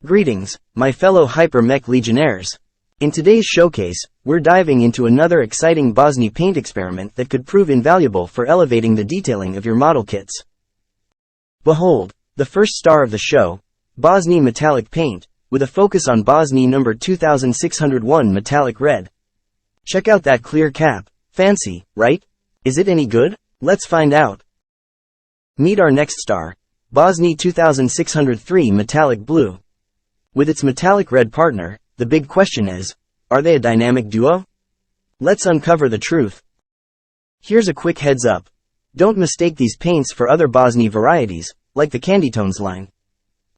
Greetings, my fellow Hyper-Mech Legionnaires. In today's showcase, we're diving into another exciting Bosny paint experiment that could prove invaluable for elevating the detailing of your model kits. Behold, the first star of the show, Bosny Metallic Paint, with a focus on Bosny number 2601 Metallic Red. Check out that clear cap, fancy, right? Is it any good? Let's find out. Meet our next star, Bosny 2603 Metallic Blue. With its metallic red partner, the big question is, are they a dynamic duo? Let's uncover the truth. Here's a quick heads up. Don't mistake these paints for other Bosny varieties, like the Candy Tones line.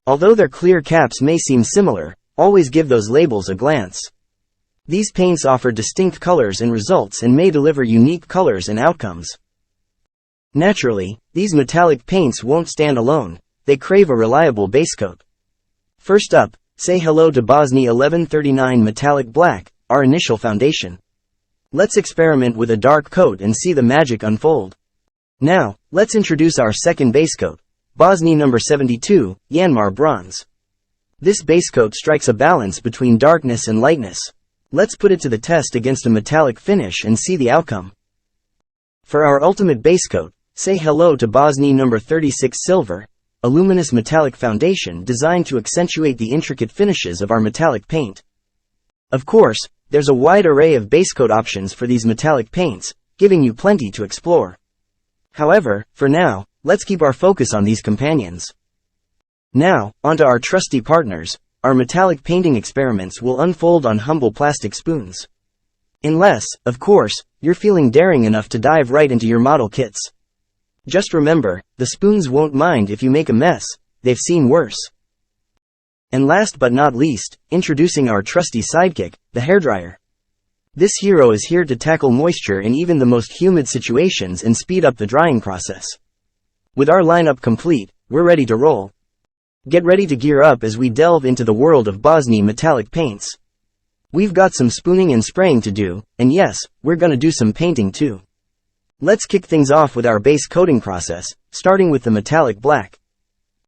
Although their clear caps may seem similar, always give those labels a glance. These paints offer distinct colors and results and may deliver unique colors and outcomes. Naturally, these metallic paints won't stand alone, they crave a reliable base coat. First up, say hello to Bosny 1139 Metallic Black, our initial foundation. Let's experiment with a dark coat and see the magic unfold. Now, let's introduce our second base coat, Bosny number 72, Yanmar Bronze. This base coat strikes a balance between darkness and lightness. Let's put it to the test against a metallic finish and see the outcome. For our ultimate base coat, say hello to Bosny number 36 Silver, a luminous metallic foundation designed to accentuate the intricate finishes of our metallic paint. Of course, there's a wide array of base coat options for these metallic paints, giving you plenty to explore. However, for now, let's keep our focus on these companions. Now, onto our trusty partners. Our metallic painting experiments will unfold on humble plastic spoons. Unless, of course, you're feeling daring enough to dive right into your model kits. Just remember, the spoons won't mind if you make a mess, they've seen worse. And last but not least, introducing our trusty sidekick, the hairdryer. This hero is here to tackle moisture in even the most humid situations and speed up the drying process. With our lineup complete, we're ready to roll. Get ready to gear up as we delve into the world of Bosny metallic paints. We've got some spooning and spraying to do, and yes, we're gonna do some painting too. Let's kick things off with our base coating process, starting with the metallic black.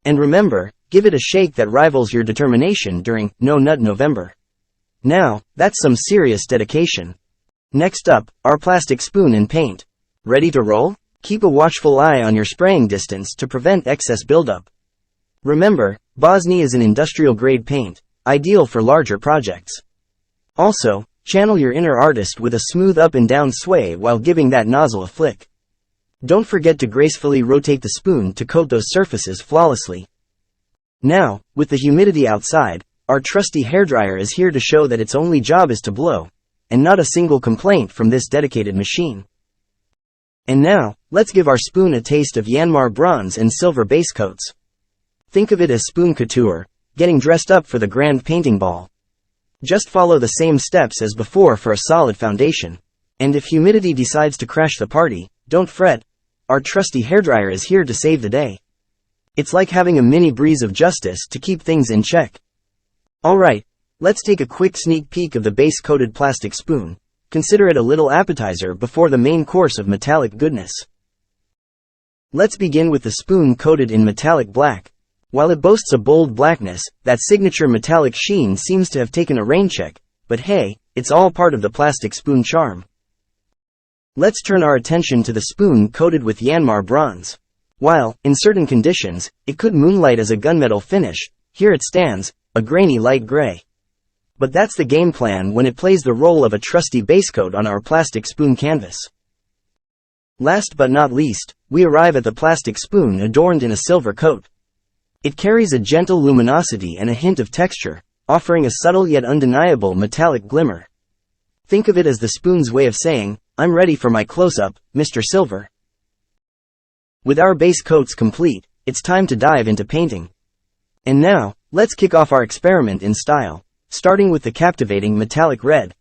And remember, give it a shake that rivals your determination during No Nut November. Now, that's some serious dedication. Next up, our plastic spoon and paint. Ready to roll? Keep a watchful eye on your spraying distance to prevent excess buildup. Remember, Bosny is an industrial-grade paint, ideal for larger projects. Also, channel your inner artist with a smooth up and down sway while giving that nozzle a flick. Don't forget to gracefully rotate the spoon to coat those surfaces flawlessly. Now, with the humidity outside, our trusty hairdryer is here to show that its only job is to blow, and not a single complaint from this dedicated machine. And now, let's give our spoon a taste of Yanmar Bronze and Silver base coats. Think of it as spoon couture, getting dressed up for the grand painting ball. Just follow the same steps as before for a solid foundation. And if humidity decides to crash the party, don't fret. Our trusty hairdryer is here to save the day. It's like having a mini breeze of justice to keep things in check. Alright, let's take a quick sneak peek of the base-coated plastic spoon. Consider it a little appetizer before the main course of metallic goodness. Let's begin with the spoon coated in metallic black. While it boasts a bold blackness, that signature metallic sheen seems to have taken a rain check, but hey, it's all part of the plastic spoon charm. Let's turn our attention to the spoon coated with Yanmar Bronze. While, in certain conditions, it could moonlight as a gunmetal finish, here it stands, a grainy light gray. But that's the game plan when it plays the role of a trusty base coat on our plastic spoon canvas. Last but not least, we arrive at the plastic spoon adorned in a silver coat. It carries a gentle luminosity and a hint of texture, offering a subtle yet undeniable metallic glimmer. Think of it as the spoon's way of saying, I'm ready for my close-up, Mr. Silver. With our base coats complete, it's time to dive into painting. And now, let's kick off our experiment in style, starting with the captivating metallic red.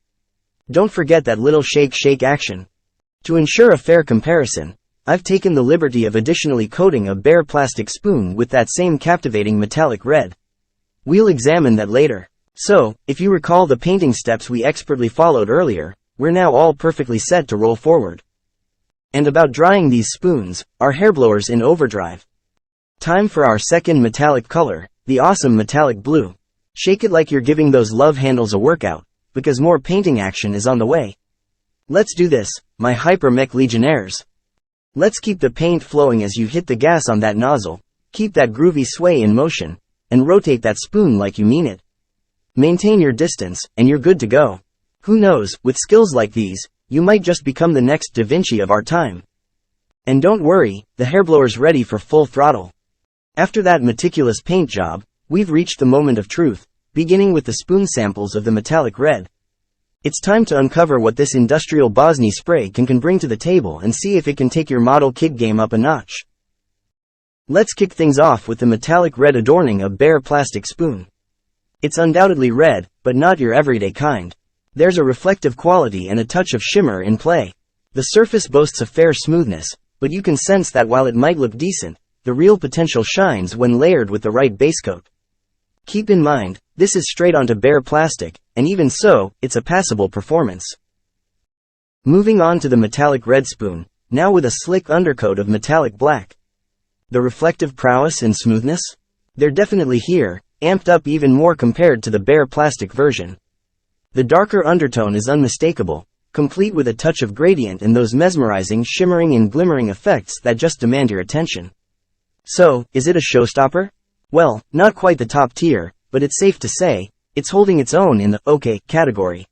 Don't forget that little shake action. To ensure a fair comparison, I've taken the liberty of additionally coating a bare plastic spoon with that same captivating metallic red. We'll examine that later. So, if you recall the painting steps we expertly followed earlier, we're now all perfectly set to roll forward. And about drying these spoons, our hairblowers in overdrive. Time for our second metallic color, the awesome metallic blue. Shake it like you're giving those love handles a workout, because more painting action is on the way. Let's do this, my Hyper Mech Legionnaires. Let's keep the paint flowing as you hit the gas on that nozzle, keep that groovy sway in motion, and rotate that spoon like you mean it. Maintain your distance, and you're good to go. Who knows, with skills like these, you might just become the next Da Vinci of our time. And don't worry, the hairblower's ready for full throttle. After that meticulous paint job, we've reached the moment of truth, beginning with the spoon samples of the metallic red. It's time to uncover what this industrial Bosny spray can bring to the table and see if it can take your model kit game up a notch. Let's kick things off with the metallic red adorning a bare plastic spoon. It's undoubtedly red, but not your everyday kind. There's a reflective quality and a touch of shimmer in play. The surface boasts a fair smoothness, but you can sense that while it might look decent, the real potential shines when layered with the right base coat. Keep in mind, this is straight onto bare plastic, and even so, it's a passable performance. Moving on to the metallic red spoon, now with a slick undercoat of metallic black. The reflective prowess and smoothness? They're definitely here, amped up even more compared to the bare plastic version. The darker undertone is unmistakable, complete with a touch of gradient and those mesmerizing shimmering and glimmering effects that just demand your attention. So, is it a showstopper? Well, not quite the top tier, but it's safe to say, it's holding its own in the okay category.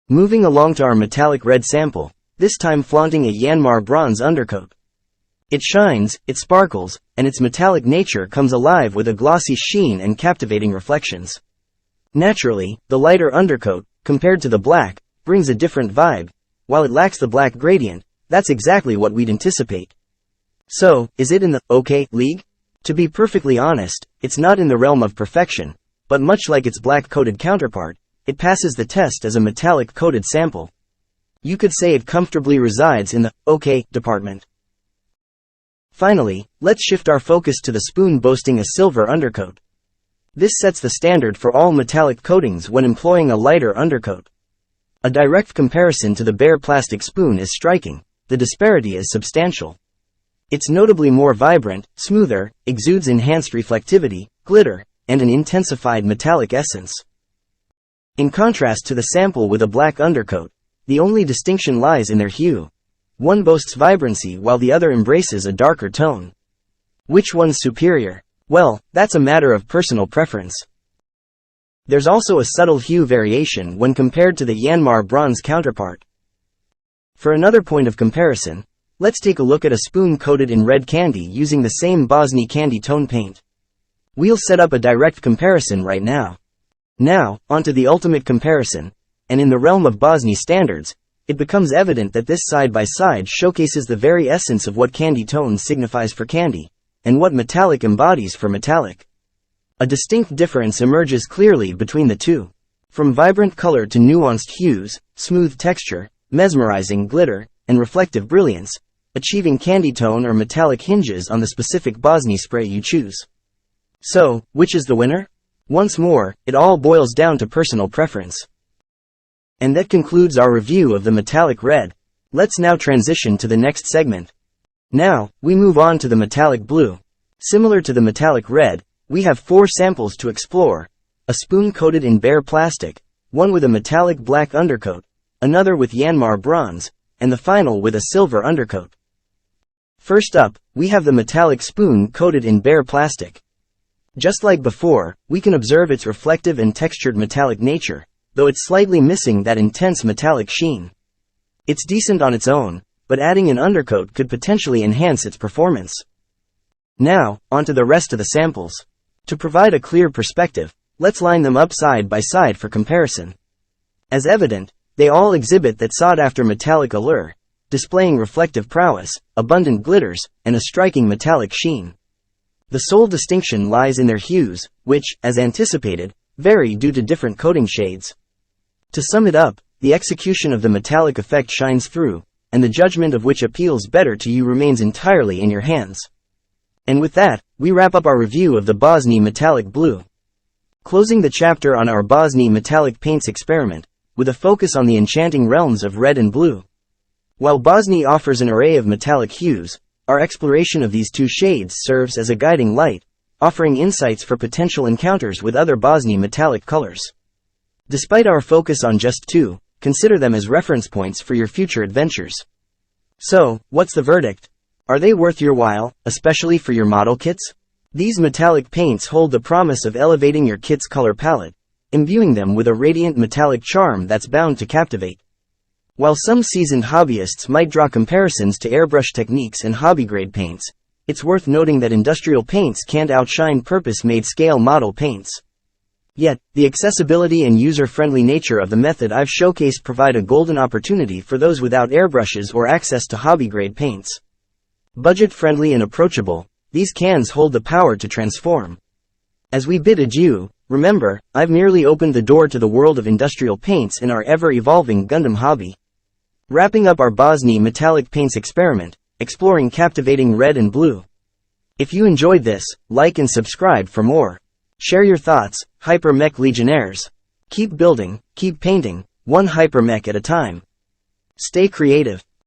Moving along to our metallic red sample, this time flaunting a Yanmar bronze undercoat. It shines, it sparkles, and its metallic nature comes alive with a glossy sheen and captivating reflections. Naturally, the lighter undercoat, compared to the black, brings a different vibe. While it lacks the black gradient, that's exactly what we'd anticipate. So, is it in the okay league? To be perfectly honest, it's not in the realm of perfection, but much like its black-coated counterpart, it passes the test as a metallic-coated sample. You could say it comfortably resides in the okay department. Finally, let's shift our focus to the spoon boasting a silver undercoat. This sets the standard for all metallic coatings when employing a lighter undercoat. A direct comparison to the bare plastic spoon is striking, the disparity is substantial. It's notably more vibrant, smoother, exudes enhanced reflectivity, glitter, and an intensified metallic essence. In contrast to the sample with a black undercoat, the only distinction lies in their hue. One boasts vibrancy while the other embraces a darker tone. Which one's superior? Well, that's a matter of personal preference. There's also a subtle hue variation when compared to the Yanmar bronze counterpart. For another point of comparison, let's take a look at a spoon coated in red candy using the same Bosny candy tone paint. We'll set up a direct comparison right now. Now, onto the ultimate comparison, and in the realm of Bosny standards, it becomes evident that this side-by-side showcases the very essence of what candy tone signifies for candy, and what metallic embodies for metallic. A distinct difference emerges clearly between the two. From vibrant color to nuanced hues, smooth texture, mesmerizing glitter, and reflective brilliance, achieving candy tone or metallic hinges on the specific Bosny spray you choose. So, which is the winner? Once more, it all boils down to personal preference. And that concludes our review of the metallic red. Let's now transition to the next segment. Now, we move on to the metallic blue. Similar to the metallic red, we have 4 samples to explore. A spoon coated in bare plastic, one with a metallic black undercoat, another with Yanmar bronze, and the final with a silver undercoat. First up, we have the metallic spoon coated in bare plastic. Just like before, we can observe its reflective and textured metallic nature, though it's slightly missing that intense metallic sheen. It's decent on its own, but adding an undercoat could potentially enhance its performance. Now, onto the rest of the samples. To provide a clear perspective, let's line them up side by side for comparison. As evident, they all exhibit that sought-after metallic allure, displaying reflective prowess, abundant glitters, and a striking metallic sheen. The sole distinction lies in their hues, which, as anticipated, vary due to different coating shades. To sum it up, the execution of the metallic effect shines through, and the judgment of which appeals better to you remains entirely in your hands. And with that, we wrap up our review of the Bosny metallic blue. Closing the chapter on our Bosny metallic paints experiment, with a focus on the enchanting realms of red and blue. While Bosny offers an array of metallic hues, our exploration of these two shades serves as a guiding light, offering insights for potential encounters with other Bosny metallic colors. Despite our focus on just 2, consider them as reference points for your future adventures. So, what's the verdict? Are they worth your while, especially for your model kits? These metallic paints hold the promise of elevating your kit's color palette, imbuing them with a radiant metallic charm that's bound to captivate. While some seasoned hobbyists might draw comparisons to airbrush techniques and hobby-grade paints, it's worth noting that industrial paints can't outshine purpose-made scale model paints. Yet, the accessibility and user-friendly nature of the method I've showcased provide a golden opportunity for those without airbrushes or access to hobby-grade paints. Budget-friendly and approachable, these cans hold the power to transform. As we bid adieu, remember, I've merely opened the door to the world of industrial paints in our ever-evolving Gundam hobby. Wrapping up our Bosny metallic paints experiment, exploring captivating red and blue. If you enjoyed this, like and subscribe for more. Share your thoughts, Hyper-Mech Legionnaires. Keep building, keep painting, one Hyper-Mech at a time. Stay creative.